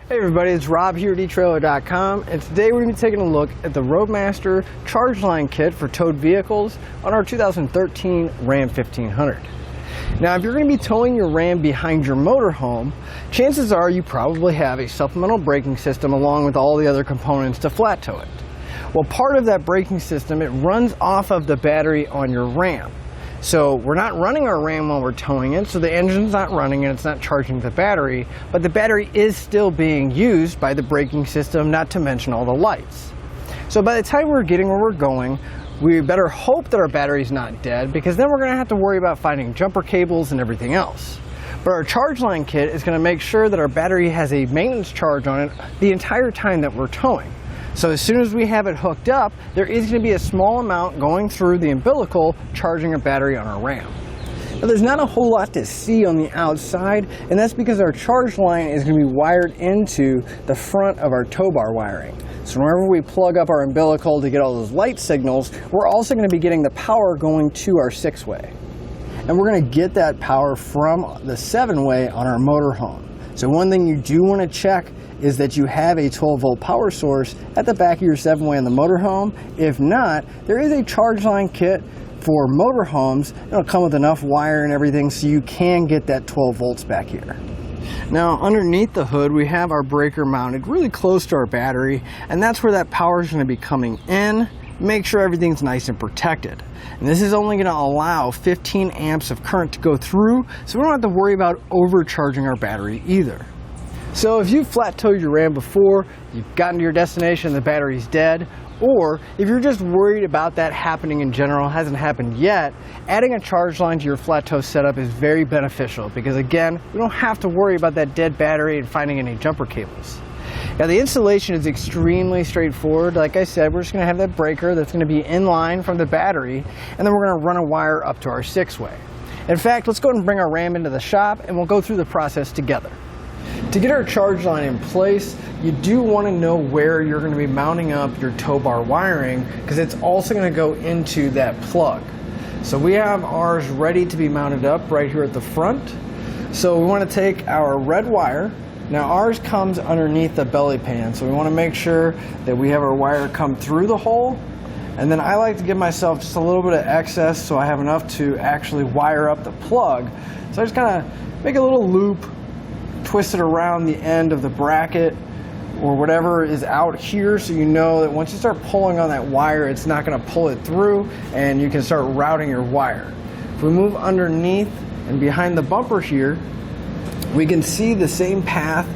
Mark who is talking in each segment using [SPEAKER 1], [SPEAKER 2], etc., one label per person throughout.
[SPEAKER 1] Hey everybody, it's Rob here at eTrailer.com, and today we're going to be taking a look at the Roadmaster Charge Line Kit for towed vehicles on our 2013 Ram 1500. Now, if you're going to be towing your Ram behind your motorhome, chances are you probably have a supplemental braking system along with all the other components to flat tow it. Well, part of that braking system, it runs off of the battery on your Ram. So we're not running our Ram while we're towing it, so the engine's not running and it's not charging the battery, but the battery is still being used by the braking system, not to mention all the lights. So by the time we're getting where we're going, we better hope that our battery's not dead, because then we're going to have to worry about finding jumper cables and everything else. But our Charge Line Kit is going to make sure that our battery has a maintenance charge on it the entire time that we're towing. So as soon as we have it hooked up, there is going to be a small amount going through the umbilical charging a battery on our Ram. Now, there's not a whole lot to see on the outside, and that's because our charge line is going to be wired into the front of our tow bar wiring. So whenever we plug up our umbilical to get all those light signals, we're also going to be getting the power going to our 6-way. And we're going to get that power from the 7-way on our motorhome. So one thing you do want to check is that you have a 12-volt power source at the back of your 7-way on the motorhome. If not, there is a Charge Line Kit for motorhomes. It'll come with enough wire and everything so you can get that 12 volts back here. Now, underneath the hood, we have our breaker mounted really close to our battery, and that's where that power is going to be coming in. Make sure everything's nice and protected. And this is only going to allow 15 amps of current to go through, so we don't have to worry about overcharging our battery either. So if you've flat towed your Ram before, you've gotten to your destination and the battery's dead, or if you're just worried about that happening in general, hasn't happened yet, adding a charge line to your flat tow setup is very beneficial, because again, we don't have to worry about that dead battery and finding any jumper cables. Now, the installation is extremely straightforward. Like I said, we're just going to have that breaker that's going to be in line from the battery, and then we're going to run a wire up to our 6-way. In fact, let's go ahead and bring our Ram into the shop and we'll go through the process together. To get our charge line in place, you do want to know where you're going to be mounting up your tow bar wiring, because it's also going to go into that plug. So we have ours ready to be mounted up right here at the front. So we want to take our red wire. Now, ours comes underneath the belly pan, so we want to make sure that we have our wire come through the hole. And then I like to give myself just a little bit of excess so I have enough to actually wire up the plug. So I just kind of make a little loop, twist it around the end of the bracket or whatever is out here, so you know that once you start pulling on that wire, it's not going to pull it through, and you can start routing your wire. If we move underneath and behind the bumper here, we can see the same path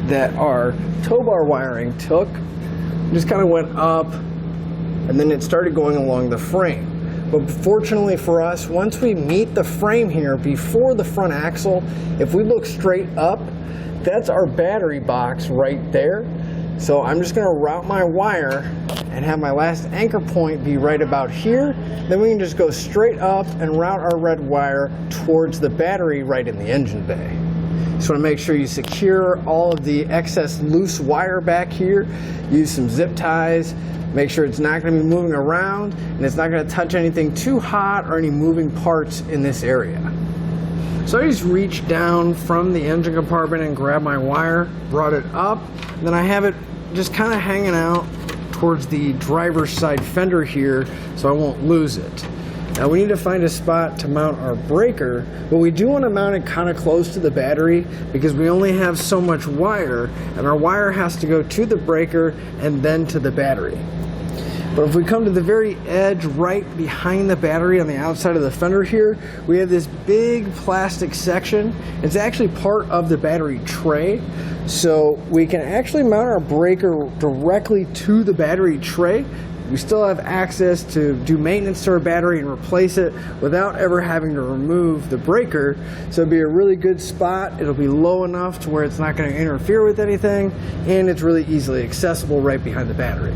[SPEAKER 1] that our tow bar wiring took. It just kind of went up, and then it started going along the frame. But fortunately for us, once we meet the frame here before the front axle, if we look straight up, that's our battery box right there. So I'm just going to route my wire and have my last anchor point be right about here. Then we can just go straight up and route our red wire towards the battery right in the engine bay. Just want to make sure you secure all of the excess loose wire back here. Use some zip ties. Make sure it's not going to be moving around and it's not going to touch anything too hot or any moving parts in this area. So I just reached down from the engine compartment and grabbed my wire, brought it up, and then I have it just kind of hanging out towards the driver's side fender here so I won't lose it. Now, we need to find a spot to mount our breaker, but we do want to mount it kind of close to the battery because we only have so much wire, and our wire has to go to the breaker and then to the battery. But if we come to the very edge right behind the battery on the outside of the fender here, we have this big plastic section. It's actually part of the battery tray. So we can actually mount our breaker directly to the battery tray. We still have access to do maintenance to our battery and replace it without ever having to remove the breaker. So it'll be a really good spot. It'll be low enough to where it's not going to interfere with anything, and it's really easily accessible right behind the battery.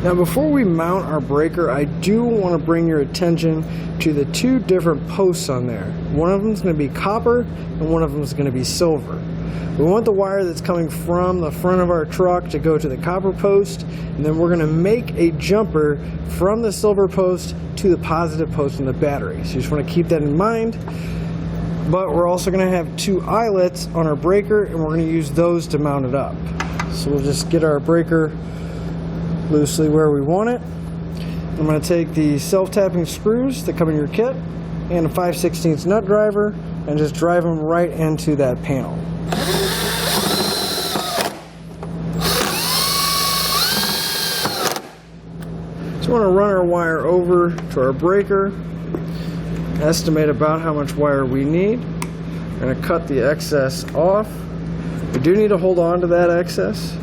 [SPEAKER 1] Now, before we mount our breaker, I do want to bring your attention to the two different posts on there. One of them is going to be copper and one of them is going to be silver. We want the wire that's coming from the front of our truck to go to the copper post, and then we're going to make a jumper from the silver post to the positive post in the battery. So you just want to keep that in mind. but we're also going to have 2 eyelets on our breaker, and we're going to use those to mount it up. So we'll just get our breaker loosely where we want it. I'm going to take the self-tapping screws that come in your kit and a 5/16 nut driver and just drive them right into that panel. So we want to run our wire over to our breaker, estimate about how much wire we need. We're going to cut the excess off. We do need to hold on to that excess,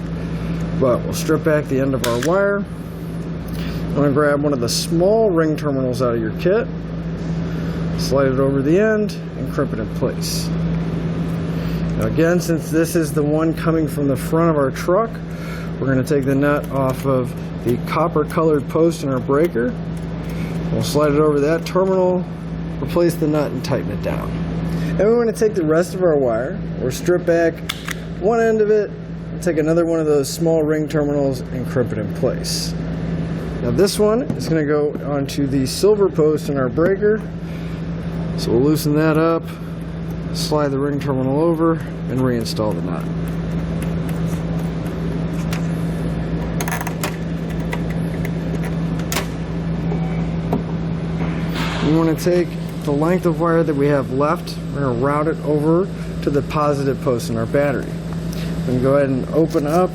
[SPEAKER 1] but we'll strip back the end of our wire. I'm going to grab one of the small ring terminals out of your kit, slide it over the end, and crimp it in place. Now again, since this is the one coming from the front of our truck, we're going to take the nut off of the copper colored post in our breaker. We'll slide it over that terminal, replace the nut, and tighten it down. Then we want to take the rest of our wire, or strip back one end of it, and take another one of those small ring terminals and crimp it in place. Now this one is going to go onto the silver post in our breaker. So we'll loosen that up, slide the ring terminal over, and reinstall the nut. We want to take the length of wire that we have left, we're going to route it over to the positive post in our battery. We're going to go ahead and open up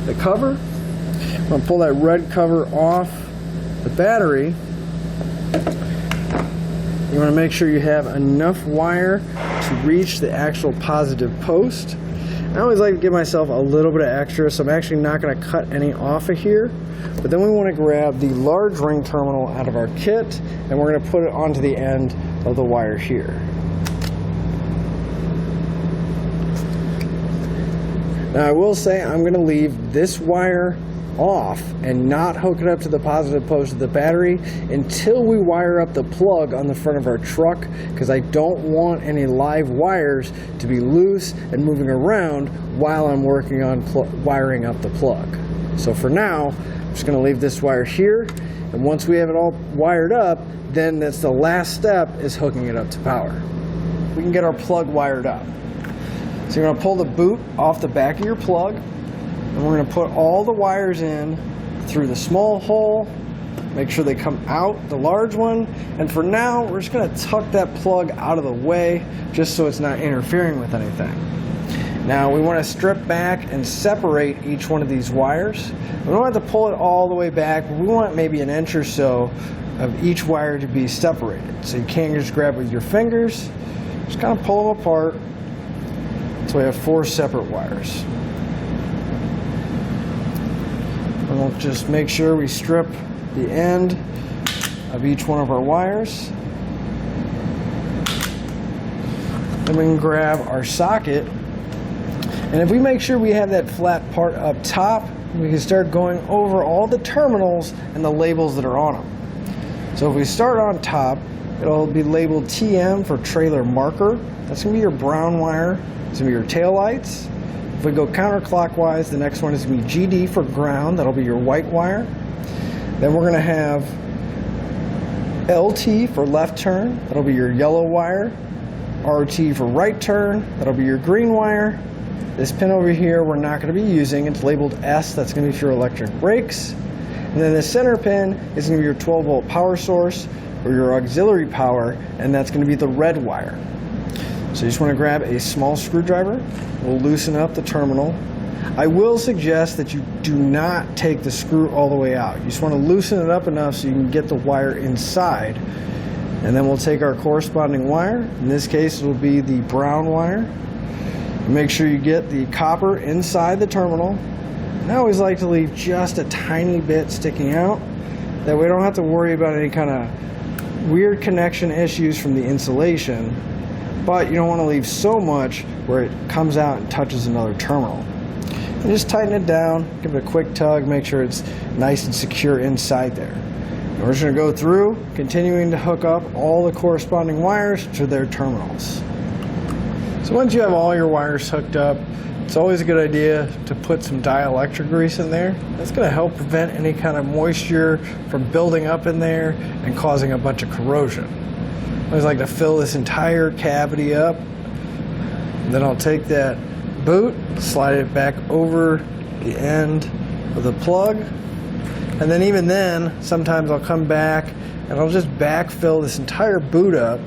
[SPEAKER 1] the cover. I'm going to pull that red cover off the battery. You want to make sure you have enough wire to reach the actual positive post. I always like to give myself a little bit of extra, so I'm actually not going to cut any off of here. But then we want to grab the large ring terminal out of our kit, and we're going to put it onto the end of the wire here. Now I will say I'm going to leave this wire off and not hook it up to the positive post of the battery until we wire up the plug on the front of our truck, because I don't want any live wires to be loose and moving around while I'm working on wiring up the plug. So for now, I'm just going to leave this wire here, and once we have it all wired up, then that's the last step, is hooking it up to power. We can get our plug wired up. So you're going to pull the boot off the back of your plug, and we're going to put all the wires in through the small hole, make sure they come out the large one, and for now we're just going to tuck that plug out of the way just so it's not interfering with anything. Now we want to strip back and separate each one of these wires. We don't have to pull it all the way back, but we want maybe an inch or so of each wire to be separated. So you can't just grab it with your fingers, just kind of pull them apart. So we have 4 separate wires. And we'll just make sure we strip the end of each one of our wires. Then we can grab our socket, and if we make sure we have that flat part up top, we can start going over all the terminals and the labels that are on them. So if we start on top, it'll be labeled TM for trailer marker. That's going to be your brown wire. It's going to be your tail lights. If we go counterclockwise, the next one is going to be GD for ground. That'll be your white wire. Then we're going to have LT for left turn. That'll be your yellow wire. RT for right turn. That'll be your green wire. This pin over here we're not going to be using. It's labeled S. That's going to be for your electric brakes. And then the center pin is going to be your 12-volt power source or your auxiliary power, and that's going to be the red wire. So you just want to grab a small screwdriver. We'll loosen up the terminal. I will suggest that you do not take the screw all the way out. You just want to loosen it up enough so you can get the wire inside. And then we'll take our corresponding wire. In this case, it will be the brown wire. Make sure you get the copper inside the terminal. And I always like to leave just a tiny bit sticking out. That way we don't have to worry about any kind of weird connection issues from the insulation. But you don't want to leave so much where it comes out and touches another terminal. And just tighten it down, give it a quick tug, make sure it's nice and secure inside there. And we're just going to go through, continuing to hook up all the corresponding wires to their terminals. So once you have all your wires hooked up, it's always a good idea to put some dielectric grease in there. That's going to help prevent any kind of moisture from building up in there and causing a bunch of corrosion. always like to fill this entire cavity up. Then I'll take that boot, slide it back over the end of the plug, and then even then, sometimes I'll come back and I'll just backfill this entire boot up.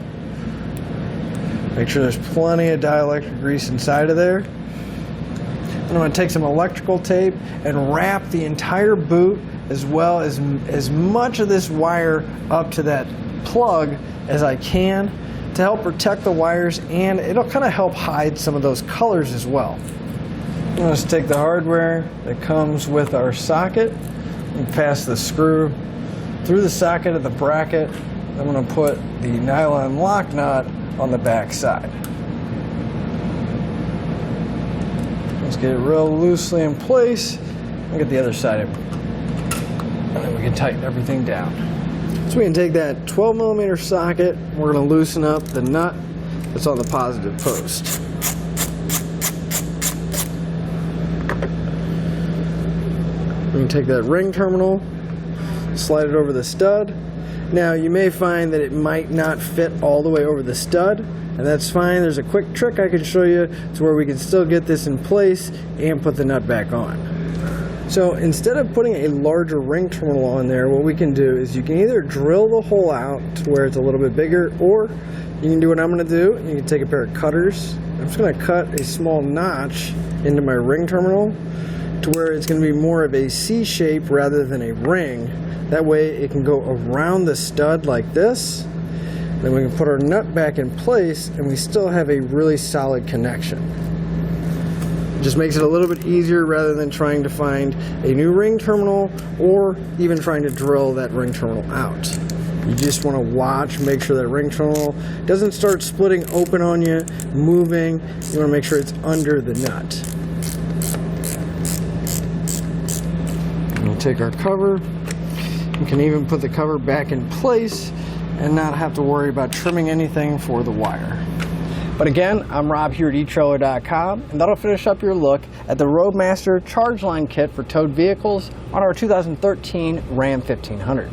[SPEAKER 1] Make sure there's plenty of dielectric grease inside of there. And I'm going to take some electrical tape and wrap the entire boot as well as much of this wire up to that plug as I can to help protect the wires, and it'll kind of help hide some of those colors as well. I'm going to take the hardware that comes with our socket and pass the screw through the socket of the bracket. I'm going to put the nylon lock nut on the back side. Let's get it real loosely in place and get the other side in. And then we can tighten everything down. So we can take that 12mm socket, we're going to loosen up the nut that's on the positive post. We can take that ring terminal, slide it over the stud. Now you may find that it might not fit all the way over the stud, and that's fine. There's a quick trick I can show you to where we can still get this in place and put the nut back on. So instead of putting a larger ring terminal on there, what we can do is you can either drill the hole out to where it's a little bit bigger, or you can do what I'm going to do. You can take a pair of cutters. I'm just going to cut a small notch into my ring terminal to where it's going to be more of a C shape rather than a ring. That way it can go around the stud like this. Then we can put our nut back in place and we still have a really solid connection. It just makes it a little bit easier rather than trying to find a new ring terminal or even trying to drill that ring terminal out. You just want to watch, make sure that ring terminal doesn't start splitting open on you, moving. You want to make sure it's under the nut. We'll take our cover. We can even put the cover back in place and not have to worry about trimming anything for the wire. But again, I'm Rob here at eTrailer.com, and that'll finish up your look at the Roadmaster Charge Line Kit for towed vehicles on our 2013 Ram 1500.